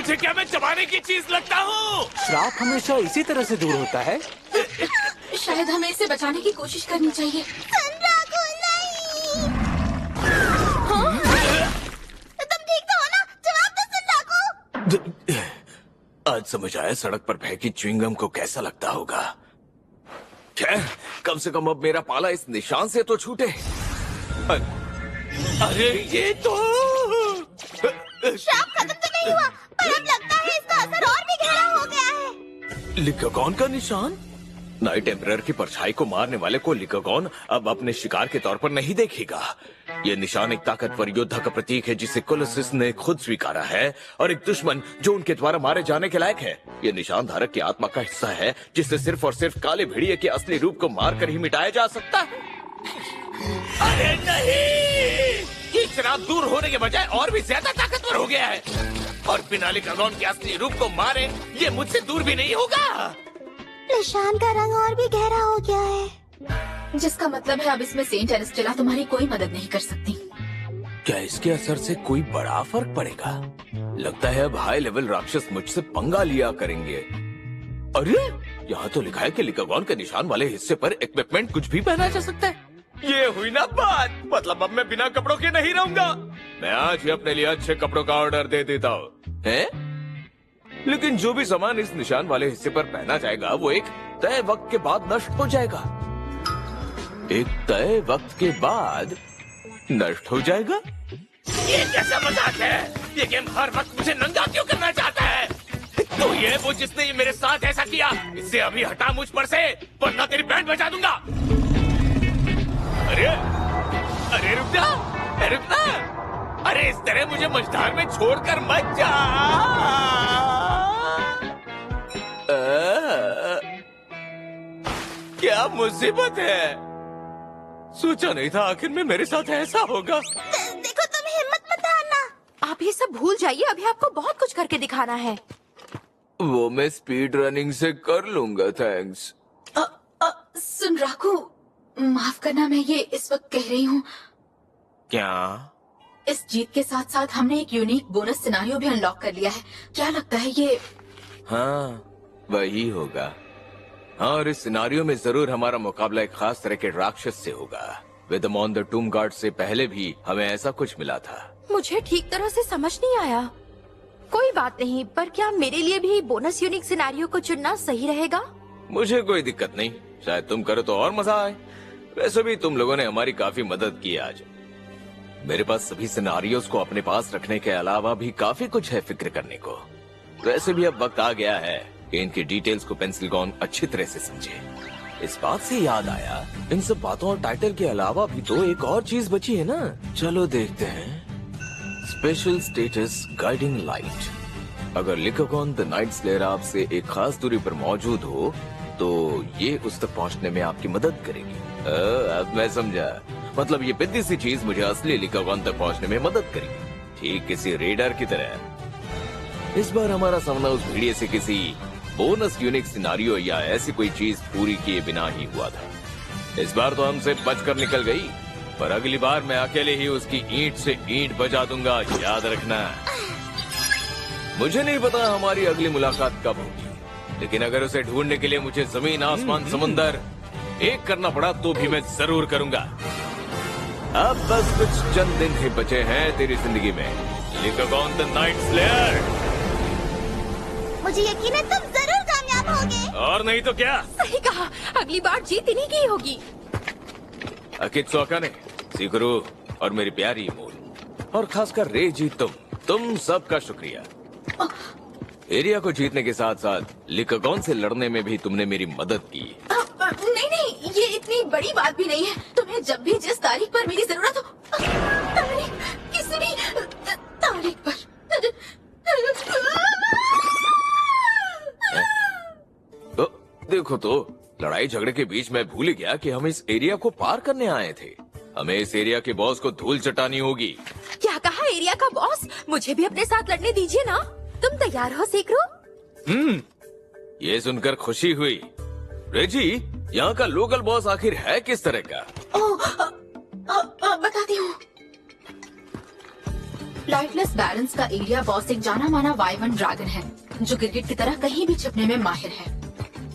तुझे क्या मैं चबाने की चीज लगता हूँ? श्राप हमेशा इसी तरह से दूर होता है। शायद हमें इसे बचाने की कोशिश करनी चाहिए। संराको नहीं। हाँ? तुम ठीक तो हो ना? जवाब दो संराको। आज समझ आया सड़क पर फेंकी च्युइंगम को कैसा लगता होगा। खैर, कम से कम अब मेरा पाला इस निशान से तो छूटे। अरे ये तो श्राप खत्म तो नहीं हुआ, पर अब लगता है इसका असर और भी गहरा हो गया है। लिकागॉन का निशान? नाइट एम्परर की परछाई को मारने वाले को लिकागॉन अब अपने शिकार के तौर पर नहीं देखेगा। यह निशान एक ताकतवर योद्धा का प्रतीक है जिसे कोलोसिस ने खुद स्वीकारा है, और एक दुश्मन जो उनके द्वारा मारे जाने के लायक है। यह निशान धारक की आत्मा का हिस्सा है जिससे सिर्फ और सिर्फ काले भेड़िए के असली रूप को मारकर ही मिटाया जा सकता है। अरे नहीं! ये शराब दूर होने के बजाय और भी ज्यादा ताकतवर हो गया है, और बिना लिकागॉन के असली रूप को मारे ये मुझसे दूर भी नहीं होगा। निशान का रंग और भी गहरा हो गया है, जिसका मतलब है अब इसमें सेंट एरिस्टेला तुम्हारी कोई मदद नहीं कर सकती। क्या इसके असर से कोई बड़ा फर्क पड़ेगा? लगता है अब हाई लेवल राक्षस मुझसे पंगा लिया करेंगे। अरे यहाँ तो लिखा है कि लिकागॉन के निशान वाले हिस्से पर इक्विपमेंट कुछ भी पहना जा सकता है। ये हुई ना बात, मतलब अब मैं बिना कपड़ों के नहीं रहूंगा। मैं आज ही अपने लिए अच्छे कपड़ों का ऑर्डर दे देता हूँ। हैं? लेकिन जो भी सामान इस निशान वाले हिस्से पर पहना जाएगा वो एक तय वक्त के बाद नष्ट हो जाएगा। एक तय वक्त के बाद नष्ट हो जाएगा? ये कैसा मजाक है? ये गेम हर वक्त मुझे नंगा क्यों करना चाहता है? तो ये वो जिसने ये मेरे साथ ऐसा किया, इससे अभी हटा मुझ पर से, वरना तेरी बैंड बजा दूंगा। अरे अरे रुक जा, रुकना। अरे इस तरह मुझे मझधार में छोड़कर मत जा। क्या मुसीबत है? सोचा नहीं था आखिर में मेरे साथ ऐसा होगा। देखो तुम हिम्मत मत हारना। आप ये सब भूल जाइए, अभी आपको बहुत कुछ करके दिखाना है। वो मैं स्पीड रनिंग से कर लूंगा, थैंक्स। सुनराको, माफ करना, मैं ये इस वक्त कह रही हूँ। क्या? इस जीत के साथ साथ हमने एक यूनिक बोनस सिनारियो भी अनलॉक कर लिया है। क्या लगता है ये? हाँ, वही होगा। हाँ, और इस सिनारियो में जरूर हमारा मुकाबला एक खास तरह के राक्षस से होगा। विदम ऑन द टूम गार्ड से पहले भी हमें ऐसा कुछ मिला था। मुझे ठीक तरह से समझ नहीं आया। कोई बात नहीं, पर क्या मेरे लिए भी बोनस यूनिक सिनेरियो को चुनना सही रहेगा? मुझे कोई दिक्कत नहीं, शायद तुम करो तो और मजा आए। वैसे भी तुम लोगों ने हमारी काफी मदद की आज। मेरे पास सभी सिनेरियोज को अपने पास रखने के अलावा भी काफी कुछ है फिक्र करने को। वैसे भी अब वक्त आ गया है कि इनकी डिटेल्स को पेंसिलगॉन अच्छी तरह से समझे। इस बात से याद आया, इन सब बातों और टाइटल के अलावा भी तो एक और चीज बची है ना। चलो देखते हैं। Special status guiding light. अगर लिकागॉन द नाइट स्लेयर आपसे एक खास दूरी पर मौजूद हो तो ये उस तक पहुंचने में आपकी मदद करेगी। अब मैं समझा, मतलब ये बिंदी सी चीज मुझे असली लिकागॉन तक पहुंचने में मदद करेगी, ठीक किसी रेडर की तरह। इस बार हमारा सामना उस भेड़िए से किसी बोनस यूनिक सिनारियो या ऐसी कोई चीज पूरी किए बिना ही हुआ था। इस बार तो हमसे बचकर निकल गई, पर अगली बार मैं अकेले ही उसकी ईंट से ईंट बजा दूंगा, याद रखना। मुझे नहीं पता हमारी अगली मुलाकात कब होगी, लेकिन अगर उसे ढूंढने के लिए मुझे जमीन आसमान समुंदर एक करना पड़ा तो भी मैं जरूर करूंगा। अब बस कुछ चंद दिन ही बचे हैं तेरी जिंदगी में, लिकागॉन द नाइट स्लेयर। मुझे यकीन है तुम जरूर कामयाब होगे। और नहीं तो क्या। सही कहा, अगली बार जीत इन्हीं की होगी। अकित्सुका ने, सीकरू और मेरी प्यारी मूल, और खासकर रे जी, तुम सबका शुक्रिया। एरिया को जीतने के साथ साथ लिकागॉन से लड़ने में भी तुमने मेरी मदद की। नहीं नहीं, ये इतनी बड़ी बात भी नहीं है। तुम्हें जब भी जिस तारीख पर मेरी जरूरत हो, किसी भी तारीख पर। देखो तो, लड़ाई झगड़े के बीच मैं भूल ही गया कि हम इस एरिया को पार करने आए थे। हमें इस एरिया के बॉस को धूल चटानी होगी। क्या कहा एरिया का बॉस? मुझे भी अपने साथ लड़ने दीजिए ना। तुम तैयार हो सीकरू? ये सुनकर खुशी हुई। रेजी, यहाँ का लोकल बॉस आखिर है किस तरह का? बताती हूँ। लाइफलेस बैलेंस का एरिया बॉस एक जाना माना Y1 ड्रैगन है जो गिरगिट की तरह कहीं भी छिपने में माहिर है।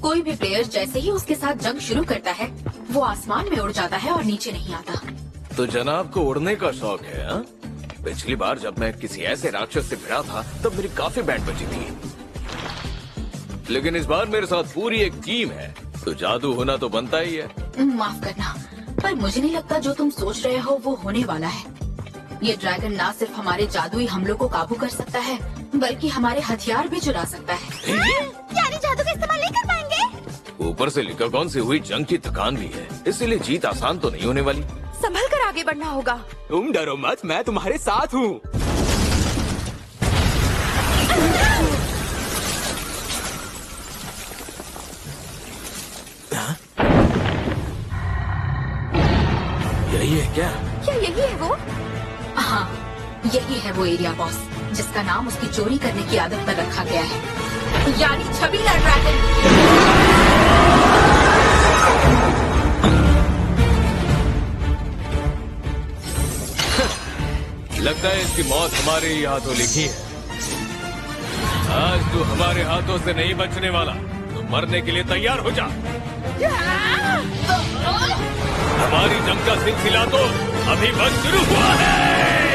कोई भी प्लेयर जैसे ही उसके साथ जंग शुरू करता है वो आसमान में उड़ जाता है और नीचे नहीं आता। तो जनाब को उड़ने का शौक है हा? पिछली बार जब मैं किसी ऐसे राक्षस से भिड़ा था तब मेरी काफी बैंड बची थी, लेकिन इस बार मेरे साथ पूरी एक टीम है, तो जादू होना तो बनता ही है। माफ करना, पर मुझे नहीं लगता जो तुम सोच रहे हो वो होने वाला है। ये ड्रैगन ना सिर्फ हमारे जादुई हमलों को काबू कर सकता है बल्कि हमारे हथियार भी चुरा सकता है। यानी जादू का इस्तेमाल नहीं कर पाएंगे? ऊपर से लिकागॉन से हुई जंग की थकान भी है, इसीलिए जीत आसान तो नहीं होने वाली। संभल कर आगे बढ़ना होगा। तुम डरो मत, मैं तुम्हारे साथ हूँ। यही है क्या? क्या यही है वो? हाँ, यही है वो एरिया बॉस जिसका नाम उसकी चोरी करने की आदत पर रखा गया है, यानी छबीला ड्रैगन। लगता है इसकी मौत हमारे ही हाथों लिखी है। आज तू हमारे हाथों से नहीं बचने वाला, तो मरने के लिए तैयार हो जा। हमारी जंग का सिलसिला तो अभी बस शुरू हुआ है।